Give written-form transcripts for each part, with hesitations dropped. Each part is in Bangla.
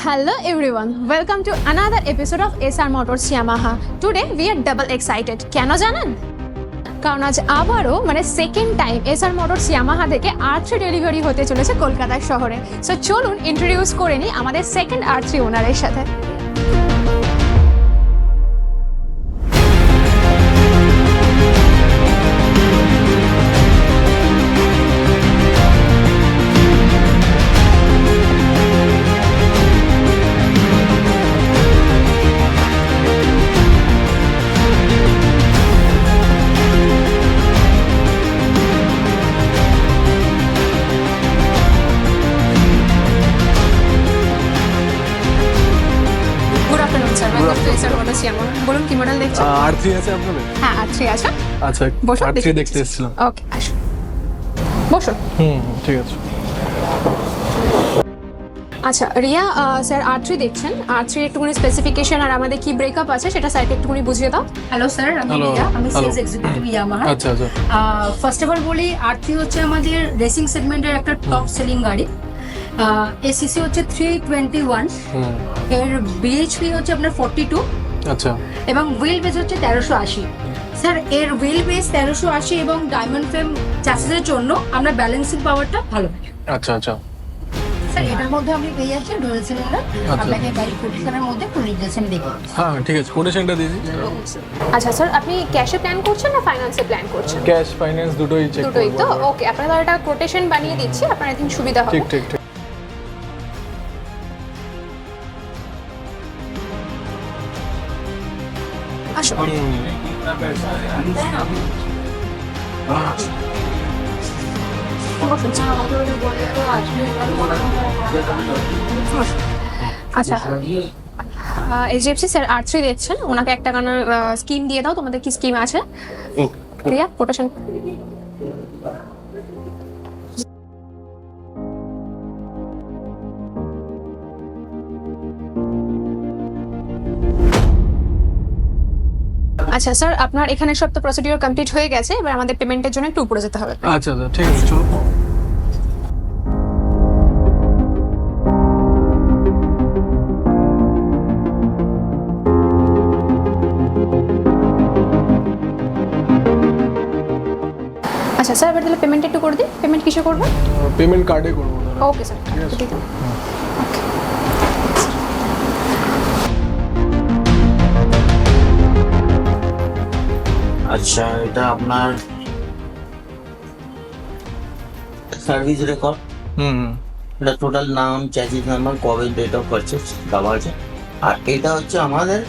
Hello everyone, welcome to another episode of SR Motors Yamaha. Today we are double excited. কেন জানেন? কারণ আজ আবারও second time SR Motors Yamaha থেকে R3 ডেলিভারি হতে চলেছে কলকাতা শহরে। সো চলুন ইন্ট্রোডিউস করে নিই আমাদের সেকেন্ড R3 ওনারের সাথে। বলুন কি মডেল দেখছেন? R3 আছে আপনাদের? হ্যাঁ R3 আছে। আচ্ছা বসুন, R3 দেখতে এসেছিলাম। ওকে আসুন বসুন। ঠিক আছে। আচ্ছা রিয়া স্যার R3 দেখছেন, R3 একটুখানি স্পেসিফিকেশন আর আমাদের কি ব্রেকআপ আছে সেটা সাইডে একটুখানি বুঝিয়ে দাও। হ্যালো স্যার, আমি রিয়া, আমি সেলস এক্সিকিউটিভ ইয়ামাহা। আচ্ছা আচ্ছা। ফার্স্ট অফ অল বলি, R3 হচ্ছে আমাদের রেসিং সেগমেন্টের একটা টপ সেলিং গাড়ি। এর সিসি হচ্ছে 321, এর বিএইচপি হচ্ছে আপনার 42, আচ্ছা, এবং হুইল বেস হচ্ছে 1380। স্যার এর হুইল বেস 1380 এবং ডায়মন্ড ফ্রেম চ্যাসিসের জন্য আমরা ব্যালেন্সিং পাওয়ারটা ভালো পাই। আচ্ছা আচ্ছা। স্যার এটার মধ্যে আপনি পেয়ে যাচ্ছেন ডুয়াল সিলিন্ডার, আপনাকে গাড়ি কোটেশনের মধ্যে ফুল ডিটেইলস আমি দেখব। হ্যাঁ ঠিক আছে, কোটেশনটা দিয়ে দিন। আচ্ছা স্যার, আপনি ক্যাশে প্ল্যান করছেন না ফাইন্যান্সে প্ল্যান করছেন? ক্যাশ ফাইন্যান্স দুটোই চেক করব। দুটোই তো ওকে, আপনারা একটা কোটেশন বানিয়ে দিচ্ছি, আপনার আই থিংক সুবিধা হবে। ঠিক ঠিক ঠিক। আসুন। আচ্ছা এইচডিএফসি স্যার R3 দেখছেন, ওনাকে একটা স্কিম দিয়ে দাও। তোমাদের কি স্কিম আছে রিয়া? কোটেশন। আচ্ছা স্যার, আপনার এখানে সব তো প্রসিডিউর কমপ্লিট হয়ে গেছে, এবার আমাদের পেমেন্টের জন্য একটু উপরে যেতে হবে। আচ্ছা আচ্ছা ঠিক আছে, চলো। আচ্ছা স্যার, এবার তাহলে পেমেন্ট একটু করে দিই। পেমেন্ট কিসে করবো? পেমেন্ট কার্ডে করব। ওকে স্যার, ঠিক আছে। আচ্ছা, এটা আপনার সার্ভিস রেকর্ড। এটা টোটাল নাম, চ্যাসিস নাম্বার, কবে ডেট অফ পারচেজ দেওয়া আছে, আর এটা হচ্ছে আমাদের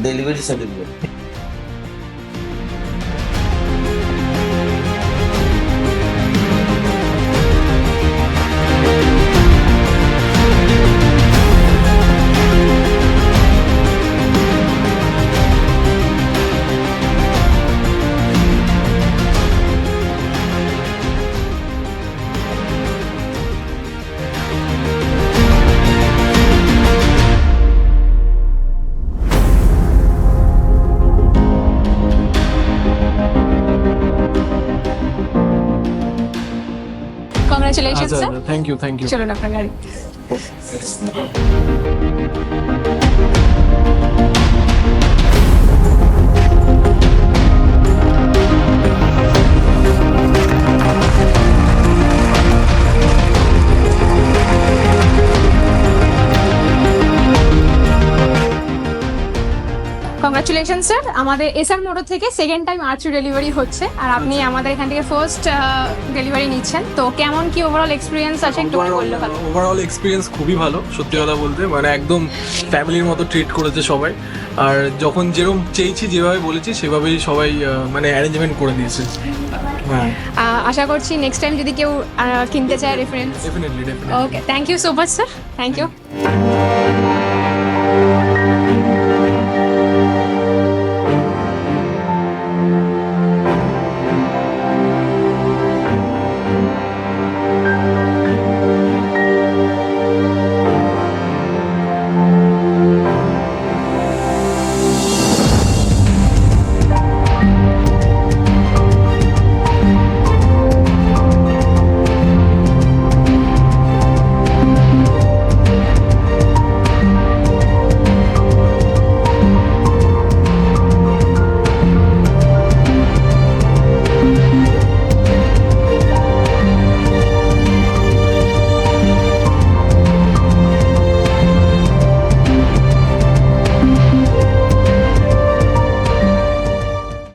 ডেলিভারি সার্টিফিকেট। কংগ্রাচুলেশন আচ্ছা sir. Thank you thank you. চলুন আপনার গাড়ি। কংগ্রাচুলেশন স্যার, আমাদের এসআর মোটর থেকে সেকেন্ড টাইম R3 ডেলিভারি হচ্ছে, আর আপনি আমাদের এখান থেকে ফার্স্ট ডেলিভারি নিচ্ছেন। তো কেমন কি ওভারঅল এক্সপিরিয়েন্স আছে একটু বললে ভালো। ওভারঅল এক্সপিরিয়েন্স খুবই ভালো, সত্যি কথা বলতে একদম ফ্যামিলির মতো ট্রিট করেছে সবাই, আর যখন যেরকম চেয়েছি যেভাবে বলেছি সেভাবেই সবাই অ্যারেঞ্জমেন্ট করে দিয়েছে। হ্যাঁ, আশা করছি নেক্সট টাইম যদি কেউ কিনতে চায় reference. Definitely. Okay, thank you so much sir, thank you.